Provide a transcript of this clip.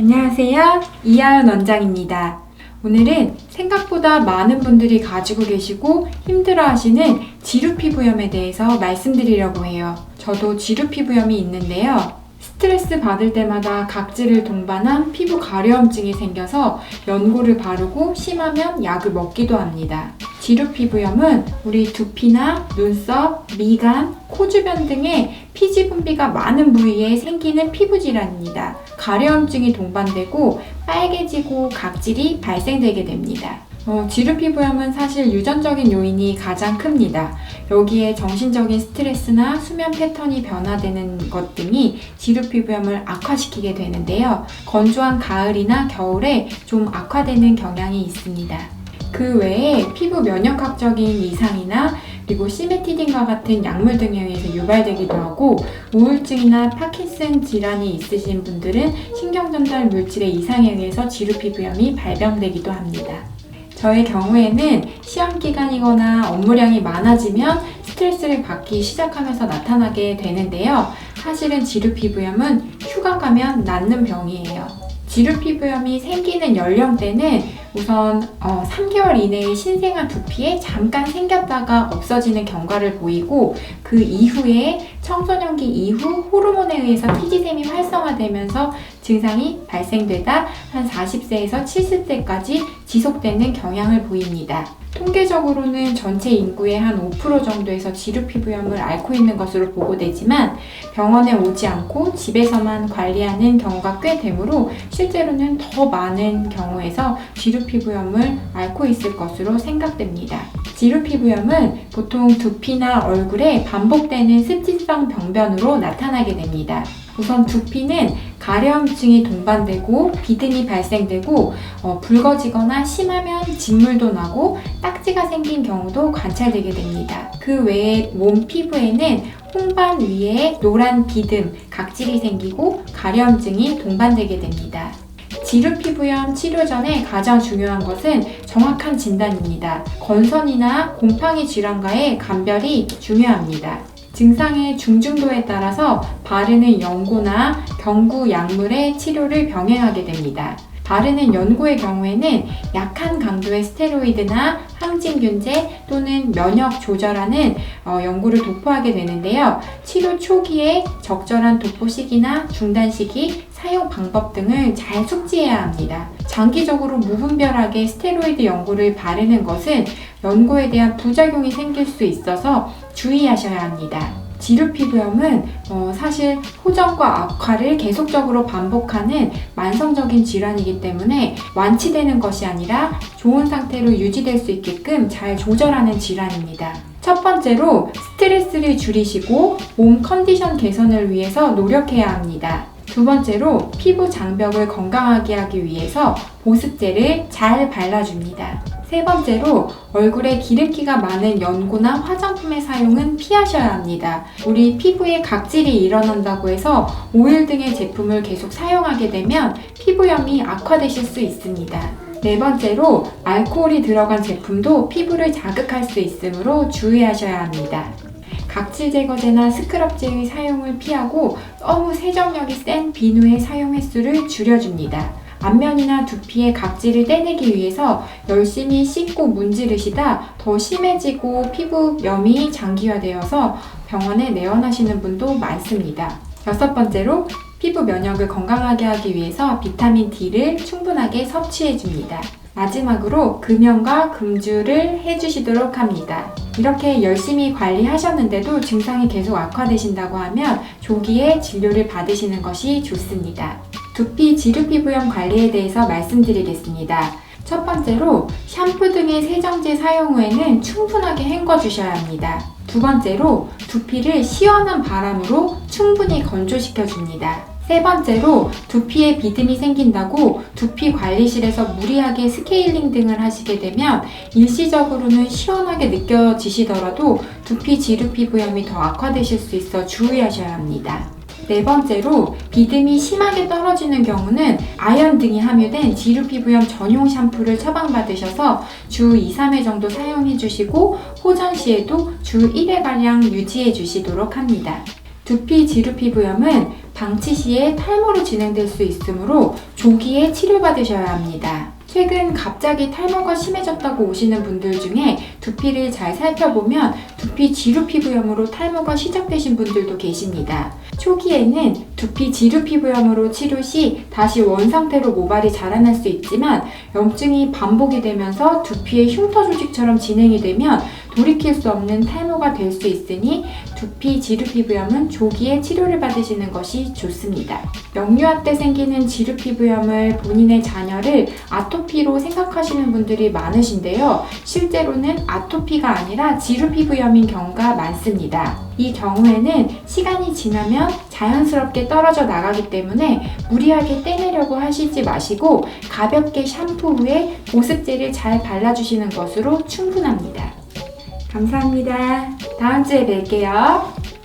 안녕하세요. 이하은 원장입니다. 오늘은 생각보다 많은 분들이 가지고 계시고 힘들어하시는 지루피부염에 대해서 말씀드리려고 해요. 저도 지루피부염이 있는데요. 스트레스 받을 때마다 각질을 동반한 피부 가려움증이 생겨서 연고를 바르고 심하면 약을 먹기도 합니다. 지루피부염은 우리 두피나 눈썹, 미간, 코 주변 등의 피지 분비가 많은 부위에 생기는 피부 질환입니다. 가려움증이 동반되고 빨개지고 각질이 발생되게 됩니다. 지루피부염은 사실 유전적인 요인이 가장 큽니다. 여기에 정신적인 스트레스나 수면 패턴이 변화되는 것 등이 지루피부염을 악화시키게 되는데요. 건조한 가을이나 겨울에 좀 악화되는 경향이 있습니다. 그 외에 피부 면역학적인 이상이나 그리고 시메티딘과 같은 약물 등에 의해서 유발되기도 하고 우울증이나 파킨슨 질환이 있으신 분들은 신경전달 물질의 이상에 의해서 지루피부염이 발병되기도 합니다. 저의 경우에는 시험 기간이거나 업무량이 많아지면 스트레스를 받기 시작하면서 나타나게 되는데요. 사실은 지루피부염은 휴가 가면 낫는 병이에요. 지루피부염이 생기는 연령대는 우선 3개월 이내에 신생아 두피에 잠깐 생겼다가 없어지는 경과를 보이고 그 이후에 청소년기 이후 호르몬에 의해서 피지샘이 활성화되면서 증상이 발생되다 한 40세에서 70세까지 지속되는 경향을 보입니다. 통계적으로는 전체 인구의 한 5% 정도에서 지루피부염을 앓고 있는 것으로 보고되지만 병원에 오지 않고 집에서만 관리하는 경우가 꽤 되므로 실제로는 더 많은 경우에서 지루피부염을 앓고 있을 것으로 생각됩니다. 지루피부염은 보통 두피나 얼굴에 반복되는 습지성 병변으로 나타나게 됩니다. 우선 두피는 가려움증이 동반되고 비듬이 발생되고 붉어지거나 심하면 진물도 나고 딱지가 생긴 경우도 관찰되게 됩니다. 그 외에 몸 피부에는 홍반 위에 노란 비듬, 각질이 생기고 가려움증이 동반되게 됩니다. 지루피부염 치료 전에 가장 중요한 것은 정확한 진단입니다. 건선이나 곰팡이 질환과의 감별이 중요합니다. 증상의 중증도에 따라서 바르는 연고나 경구 약물의 치료를 병행하게 됩니다. 바르는 연고의 경우에는 약한 강도의 스테로이드나 항진균제 또는 면역 조절하는 연고를 도포하게 되는데요. 치료 초기에 적절한 도포 시기나 중단 시기, 사용 방법 등을 잘 숙지해야 합니다. 장기적으로 무분별하게 스테로이드 연고를 바르는 것은 연고에 대한 부작용이 생길 수 있어서 주의하셔야 합니다. 지루피부염은 사실 호전과 악화를 계속적으로 반복하는 만성적인 질환이기 때문에 완치되는 것이 아니라 좋은 상태로 유지될 수 있게끔 잘 조절하는 질환입니다. 첫 번째로 스트레스를 줄이시고 몸 컨디션 개선을 위해서 노력해야 합니다. 두 번째로 피부 장벽을 건강하게 하기 위해서 보습제를 잘 발라줍니다. 세 번째로 얼굴에 기름기가 많은 연고나 화장품의 사용은 피하셔야 합니다. 우리 피부에 각질이 일어난다고 해서 오일 등의 제품을 계속 사용하게 되면 피부염이 악화되실 수 있습니다. 네 번째로 알코올이 들어간 제품도 피부를 자극할 수 있으므로 주의하셔야 합니다. 각질 제거제나 스크럽제의 사용을 피하고 너무 세정력이 센 비누의 사용 횟수를 줄여줍니다. 안면이나 두피의 각질을 떼내기 위해서 열심히 씻고 문지르시다 더 심해지고 피부염이 장기화되어서 병원에 내원하시는 분도 많습니다. 여섯 번째로 피부 면역을 건강하게 하기 위해서 비타민 D를 충분하게 섭취해줍니다. 마지막으로 금연과 금주를 해주시도록 합니다. 이렇게 열심히 관리하셨는데도 증상이 계속 악화되신다고 하면 조기에 진료를 받으시는 것이 좋습니다. 두피 지루피부염 관리에 대해서 말씀드리겠습니다. 첫 번째로 샴푸 등의 세정제 사용 후에는 충분하게 헹궈주셔야 합니다. 두 번째로 두피를 시원한 바람으로 충분히 건조시켜줍니다. 세 번째로 두피에 비듬이 생긴다고 두피 관리실에서 무리하게 스케일링 등을 하시게 되면 일시적으로는 시원하게 느껴지시더라도 두피 지루피부염이 더 악화되실 수 있어 주의하셔야 합니다. 네 번째로 비듬이 심하게 떨어지는 경우는 아연 등이 함유된 지루피부염 전용 샴푸를 처방받으셔서 주 2-3회 정도 사용해 주시고 호전 시에도 주 1회가량 유지해 주시도록 합니다. 두피 지루피부염은 방치 시에 탈모로 진행될 수 있으므로 조기에 치료받으셔야 합니다. 최근 갑자기 탈모가 심해졌다고 오시는 분들 중에 두피를 잘 살펴보면 두피 지루피부염으로 탈모가 시작되신 분들도 계십니다. 초기에는 두피 지루피부염으로 치료 시 다시 원상태로 모발이 자라날 수 있지만 염증이 반복이 되면서 두피의 흉터 조직처럼 진행이 되면 돌이킬 수 없는 탈모가 될 수 있으니 두피 지루피부염은 조기에 치료를 받으시는 것이 좋습니다. 영유아 때 생기는 지루피부염을 본인의 자녀를 아토피로 생각하시는 분들이 많으신데요. 실제로는 아토피가 아니라 지루피부염인 경우가 많습니다. 이 경우에는 시간이 지나면 자연스럽게 떨어져 나가기 때문에 무리하게 떼내려고 하시지 마시고 가볍게 샴푸 후에 보습제를 잘 발라주시는 것으로 충분합니다. 감사합니다. 다음 주에 뵐게요.